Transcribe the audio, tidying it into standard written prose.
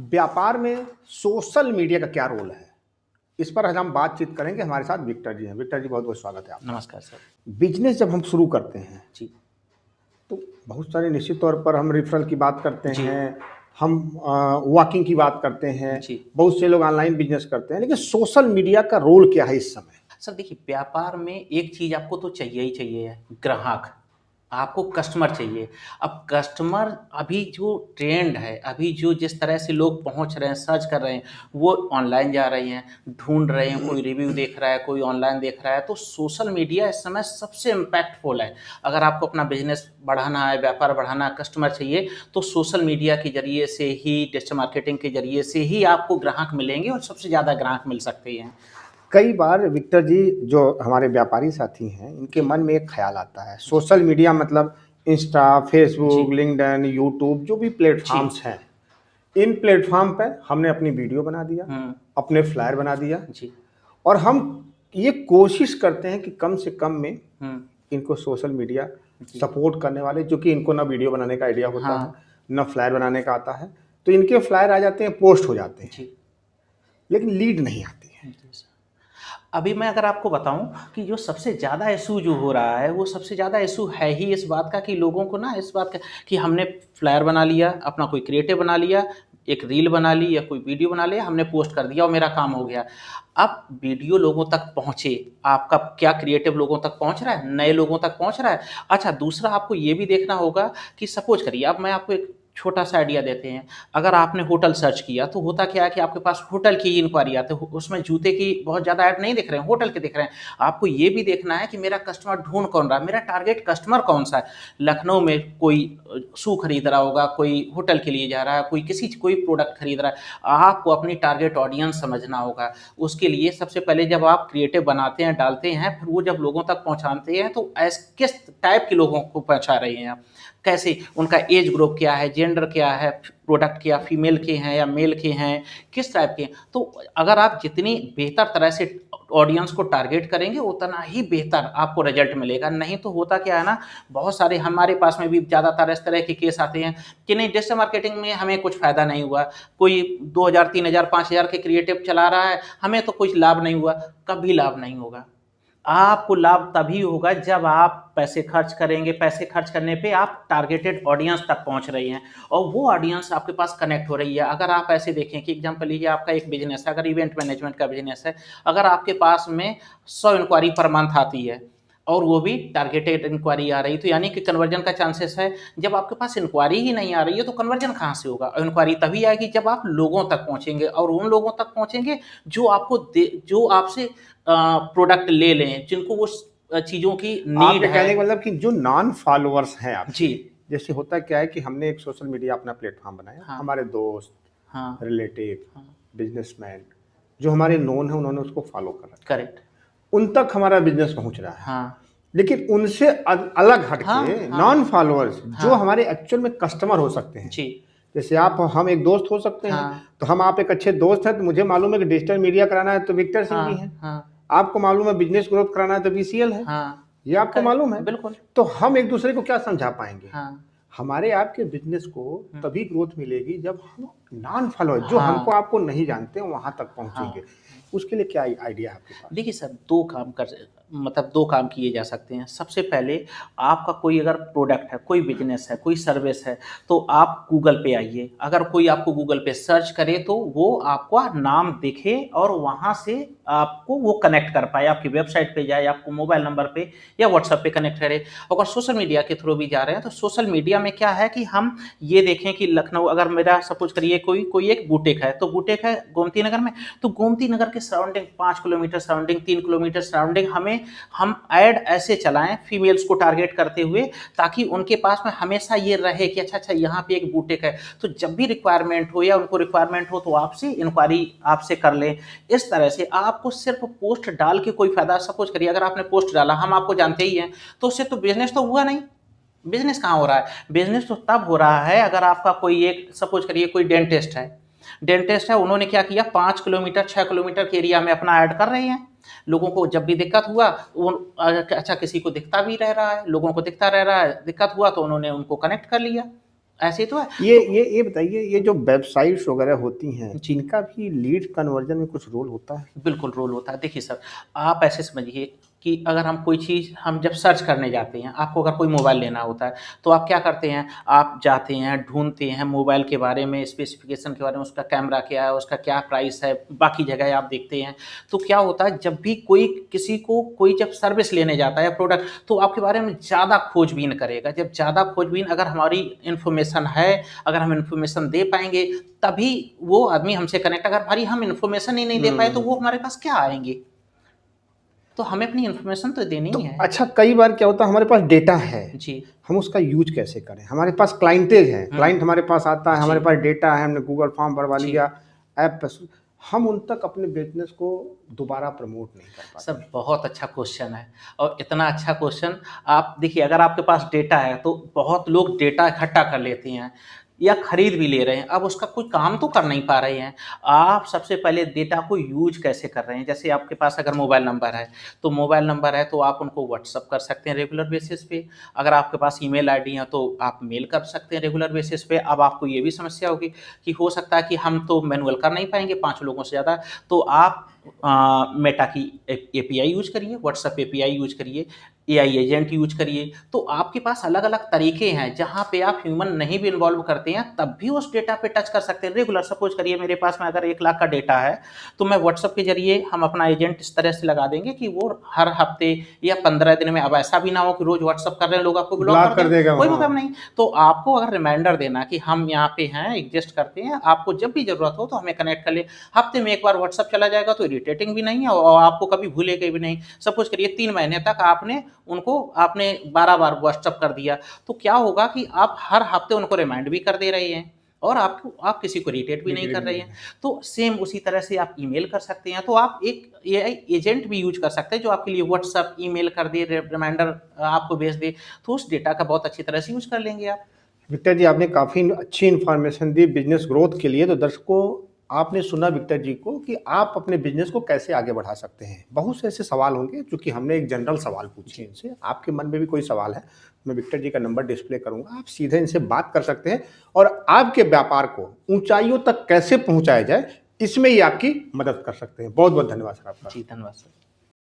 व्यापार में social media का क्या रोल है? इस पर आज हम बातचीत करेंगे। हमारे साथ विक्टर जी हैं। विक्टर जी, बहुत-बहुत स्वागत है आपका। नमस्कार सर। बिज़नेस जब हम शुरू करते हैं, जी, तो बहुत सारे निश्चित तौर पर हम रेफ़रल की बात करते जी, हैं, हम वॉकिंग की बात करते हैं, जी। बहुत से लोग ऑनलाइन बिज़नेस करते हैं, लेकिन सोशल मीडिया का रोल क्या है इस समय? सर देखिए, व्यापार में एक चीज़ आपको तो चाहिए ही चाहिए है, ग्राहक। आपको कस्टमर चाहिए। अब कस्टमर अभी जो ट्रेंड है, अभी जो जिस तरह से लोग पहुँच रहे हैं, सर्च कर रहे हैं, वो ऑनलाइन जा रहे हैं, ढूँढ रहे हैं, कोई रिव्यू देख रहा है, कोई ऑनलाइन देख रहा है, तो सोशल मीडिया इस समय सबसे इम्पैक्टफुल है। अगर आपको अपना बिज़नेस बढ़ाना है, व्यापार बढ़ाना है, कस्टमर चाहिए, तो सोशल मीडिया के ज़रिए से ही, डिजिटल मार्केटिंग के ज़रिए से ही आपको ग्राहक मिलेंगे और सबसे ज़्यादा ग्राहक मिल सकते हैं। कई बार विक्टर जी, जो हमारे व्यापारी साथी हैं, इनके जी, मन में एक ख़्याल आता है, जी, सोशल मीडिया मतलब इंस्टा, फ़ेसबुक, जी, लिंक्डइन, यूट्यूब जो भी जी। प्लेटफ़ॉर्म्स हैं, इन प्लेटफ़ॉर्म पे हमने अपनी वीडियो बना दिया, हुँ, अपने फ्लायर बना दिया जी, और हम ये कोशिश करते हैं कि कम से कम में हुँ, इनको सोशल मीडिया जी, सपोर्ट करने वाले, चूँकि इनको ना वीडियो बनाने का आइडिया होता है, हाँ, ना फ्लायर बनाने का आता है, तो इनके फ्लायर आ जाते हैं, पोस्ट हो जाते हैं, जी, लेकिन लीड नहीं आती है। जी सर। अभी मैं अगर आपको बताऊँ कि जो सबसे ज़्यादा इश्यू जो हो रहा है, वो सबसे ज़्यादा इश्यू है ही इस बात का कि लोगों को ना इस बात का कि हमने फ्लायर बना लिया, अपना कोई क्रिएटिव बना लिया, एक रील बना ली या कोई वीडियो बना लिया, हमने पोस्ट कर दिया और मेरा काम हो गया। अब वीडियो लोगों तक पहुँचे, आपका क्या क्रिएटिव लोगों तक पहुँच रहा है, नए लोगों तक पहुँच रहा है? अच्छा, दूसरा आपको ये भी देखना होगा कि सपोज़ करिए, अब मैं आपको एक छोटा-सा आइडिया देते हैं। अगर आपने होटल सर्च किया, तो होता क्या है कि आपके पास होटल की इंक्वायरी आती है, उसमें जूते की बहुत ज़्यादा ऐड नहीं दिख रहे हैं, होटल के दिख रहे हैं। आपको ये भी देखना है कि मेरा कस्टमर ढूँढ कौन रहा है, मेरा टारगेट कस्टमर कौन-सा है। लखनऊ में कोई शू खरीद रहा होगा, कोई होटल के लिए जा रहा है, कोई प्रोडक्ट खरीद रहा है। आपको अपनी टारगेट ऑडियंस समझना होगा। उसके लिए सबसे पहले जब आप क्रिएटिव बनाते हैं, डालते हैं, फिर वो जब लोगों तक पहुँचाते हैं, तो किस टाइप के लोगों को पहुँचा रहे हैं आप। कैसे उनका एज ग्रुप क्या है, जेंडर क्या है, प्रोडक्ट क्या फीमेल के हैं या मेल के हैं, किस टाइप के हैं। तो अगर आप जितनी बेहतर तरह से ऑडियंस को टारगेट करेंगे, उतना ही बेहतर आपको रिजल्ट मिलेगा। नहीं तो होता क्या है ना, बहुत सारे हमारे पास में भी ज़्यादातर इस तरह के केस आते हैं कि नहीं, डिजिटल मार्केटिंग में हमें कुछ फ़ायदा नहीं हुआ। कोई 2000, 3000, 5000 के क्रिएटिव चला रहा है, हमें तो कुछ लाभ नहीं हुआ। कभी लाभ नहीं होगा। आपको लाभ तभी होगा जब आप पैसे खर्च करेंगे, पैसे खर्च करने पे आप टारगेटेड ऑडियंस तक पहुँच रहे हैं और वो ऑडियंस आपके पास कनेक्ट हो रही है। अगर आप ऐसे देखें कि एग्ज़ाम्पल लीजिए, आपका एक बिज़नेस है, अगर इवेंट मैनेजमेंट का बिज़नेस है, अगर आपके पास में 100 इंक्वायरी पर मंथ आती है और वो भी टारगेटेड इंक्वायरी आ रही है, तो यानी कि कन्वर्जन का चांसेस है। जब आपके पास इंक्वायरी ही नहीं आ रही है, तो कन्वर्जन कहाँ से होगा? इंक्वायरी तभी आएगी जब आप लोगों तक पहुँचेंगे और उन लोगों तक पहुँचेंगे जो आपसे प्रोडक्ट ले लें, जिनको वो चीज़ों की नीड आपके है। कहने का मतलब कि जो नॉन फॉलोअर्स हैं जी, आपके, जैसे होता क्या है कि हमने एक सोशल मीडिया अपना प्लेटफ़ॉर्म बनाया, हाँ, हमारे दोस्त, हाँ, रिलेटिव, हाँ, बिज़नेसमैन, जो हमारे नोन हैं, उन्होंने उसको फ़ॉलो कर रखा है। करेक्ट। उन तक हमारा बिज़नेस पहुँच रहा है। हाँ, लेकिन उनसे अलग हट हाँ, के हाँ, नॉन फॉलोअर्स जो हाँ, हमारे एक्चुअल में कस्टमर हो सकते हैं। जी, जैसे आप हम एक दोस्त हो सकते हैं, हाँ, तो हम आप एक अच्छे दोस्त हैं, तो मुझे मालूम है कि डिजिटल मीडिया कराना है तो विक्टर सिंह जी हाँ, हैं। हाँ, आपको मालूम है बिज़नेस ग्रोथ कराना है तो बीसीएल है। हाँ, ये आपको मालूम है। करेक्ट, बिल्कुल। तो हम एक-दूसरे को क्या समझा पाएँगे? हाँ, हमारे आपके बिज़नेस को हुँ, तभी ग्रोथ मिलेगी जब हम नॉन फॉलोअर जो हमको हाँ, आपको नहीं जानते हैं वहाँ तक हाँ। पहुँचेंगे। उसके लिए क्या आइडिया है आपके पास? देखिए सर, 2 काम कर मतलब 2 काम किए जा सकते हैं। सबसे पहले, आपका कोई अगर प्रोडक्ट है, कोई बिज़नेस है, कोई सर्विस है, तो आप गूगल पे आइए। अगर कोई आपको गूगल पे सर्च करे तो वो आपका नाम दिखे और वहाँ से आपको वो कनेक्ट कर पाए, आपकी वेबसाइट पे जाए, आपको मोबाइल नंबर पे या व्हाट्सएप पे कनेक्ट करे। अगर सोशल मीडिया के थ्रू भी जा रहे हैं, तो सोशल मीडिया में क्या है कि हम ये देखें कि लखनऊ, अगर मेरा सपोज़ करिए कोई कोई एक बुटीक है, तो बुटीक है गोमती नगर में, तो गोमती नगर के surrounding 5 kilometre surrounding, 3 kilometre surrounding हम ऐड ऐसे चलाएँ फीमेल्स को टारगेट करते हुए, ताकि उनके पास में हमेशा ये रहे कि अच्छा यहाँ पे एक बुटीक है। तो जब भी रिक्वायरमेंट हो या उनको रिक्वायरमेंट हो, तो आपसे इंक्वायरी आपसे कर लें। इस तरह से आपको सिर्फ़ पोस्ट डाल के कोई फ़ायदा, सपोज़ करिए अगर आपने पोस्ट डाला, हम आपको जानते ही हैं, तो उससे तो बिज़नेस तो हुआ नहीं। बिज़नेस कहाँ हो रहा है? बिज़नेस तो तब हो रहा है अगर आपका कोई एक, सपोज़ करिए कोई डेंटिस्ट है। डेंटिस्ट है, उन्होंने क्या किया, 5 किलोमीटर 6 किलोमीटर के एरिया में अपना ऐड कर रहे हैं। लोगों को जब भी दिक्कत हुआ, वो अच्छा, किसी को दिखता भी रह रहा है, लोगों को दिखता रह रहा है, दिक्कत हुआ तो उन्होंने उनको कनेक्ट कर लिया। ऐसे ही तो है। ये बताइए, ये जो वेबसाइट्स वगैरह होती हैं, जी। इनका भी लीड कन्वर्जन में कुछ रोल होता है? बिल्कुल रोल होता है। देखिए सर, आप ऐसे समझिए कि अगर हम कोई चीज़ हम जब सर्च करने जाते हैं, आपको अगर कोई मोबाइल लेना होता है, तो आप क्या करते हैं, आप जाते हैं, ढूँढते हैं मोबाइल के बारे में, स्पेसिफ़िकेशन के बारे में, उसका कैमरा क्या है, उसका क्या प्राइस है, बाकी जगह आप देखते हैं। तो क्या होता है, जब भी कोई किसी को कोई जब सर्विस लेने जाता है या प्रोडक्ट, तो आपके बारे में ज़्यादा खोजबीन करेगा। जब ज़्यादा खोजबीन अगर हमारी इन्फॉर्मेशन है, अगर हम इन्फॉर्मेशन दे पाएँगे, तभी वो आदमी हमसे कनेक्ट, अगर हमारी हम इन्फॉर्मेशन ही नहीं दे पाए, तो वो हमारे पास क्या आएँगे? तो हमें अपनी इन्फॉर्मेशन तो देनी तो ही है। अच्छा, कई बार क्या होता है, हमारे पास डेटा है, जी। हम उसका यूज़ कैसे करें? हमारे पास क्लाइंटेज है, हुँ। क्लाइंट हमारे पास आता है, जी, हमारे पास डेटा है, हमने गूगल फॉर्म भरवा जी। लिया, ऐप पे हम उन तक अपने बिज़नेस को दोबारा प्रमोट नहीं कर पाते सर हैं। बहुत अच्छा क्वेश्चन है, और इतना अच्छा क्वेश्चन, आप देखिए अगर आपके पास डेटा है तो बहुत लोग डेटा इकट्ठा कर लेते हैं या खरीद भी ले रहे हैं, अब उसका कोई काम तो कर नहीं पा रहे हैं। आप सबसे पहले डेटा को यूज कैसे कर रहे हैं, जैसे आपके पास अगर मोबाइल नंबर है, तो मोबाइल नंबर है तो आप उनको व्हाट्सअप कर सकते हैं रेगुलर बेसिस पे। अगर आपके पास ईमेल आईडी है तो आप मेल कर सकते हैं रेगुलर बेसिस पे। अब आपको ये भी समस्या होगी कि हो सकता है कि हम तो मैनुअल कर नहीं पाएंगे 5 लोगों से ज़्यादा, तो आप मेटा की एपीआई यूज़ करिए, व्हाट्सएप एपीआई यूज़ करिए, एआई एजेंट यूज़ करिए। तो आपके पास अलग-अलग तरीके हैं जहाँ पे आप ह्यूमन नहीं भी इन्वॉल्व करते हैं, तब भी उस डेटा पे टच कर सकते हैं। रेगुलर सपोज़ करिए मेरे पास में अगर 1 लाख का डेटा है, तो मैं व्हाट्सएप के ज़रिए हम अपना एजेंट इस तरह से लगा देंगे कि वो हर हफ्ते या 15 दिन में, अब ऐसा भी ना हो कि रोज़ व्हाट्सएप कर रहे हैं लोग आपको ब्लॉक ब्लॉक कर कर दें, देगा कोई वहाँ। मतलब नहीं। तो आपको अगर रिमाइंडर देना कि हम यहाँ पे हैं, एग्ज़िस्ट करते हैं, आपको जब भी ज़रूरत हो तो हमें कनेक्ट कर लें। हफ्ते में 1 बार व्हाट्सएप चला जाएगा तो इरिटेटिंग भी नहीं है और आपको कभी भूलेंगे भी नहीं। सपोज़ करिए 3 महीने तक आपने 12 बार व्हाट्सएप कर दिया, तो क्या होगा कि आप हर हफ्ते उनको रिमाइंड भी कर दे रहे हैं और आप किसी को इरिटेट भी नहीं कर रहे हैं। तो सेम उसी तरह से आप ईमेल कर सकते हैं, तो आप एक एआई एजेंट भी यूज़ कर सकते हैं जो आपके लिए व्हाट्सएप, ईमेल कर दे, रिमाइंडर आपको भेज दे, तो उस डेटा का बहुत अच्छी तरह से यूज़ कर लेंगे आप। विक्टर जी, आपने काफ़ी अच्छी इन्फॉर्मेशन दी बिजनेस ग्रोथ के लिए। तो दर्शकों, आपने सुना विक्टर जी को कि आप अपने बिजनेस को कैसे आगे बढ़ा सकते हैं। बहुत से ऐसे सवाल होंगे, चूँकि हमने एक जनरल सवाल पूछे इनसे, आपके मन में भी कोई सवाल है, मैं विक्टर जी का नंबर डिस्प्ले करूँगा, आप सीधे इनसे बात कर सकते हैं और आपके व्यापार को ऊँचाइयों तक कैसे पहुँचाया जाए, इसमें ये आपकी मदद कर सकते हैं। बहुत-बहुत धन्यवाद सर आपका। जी, धन्यवाद सर।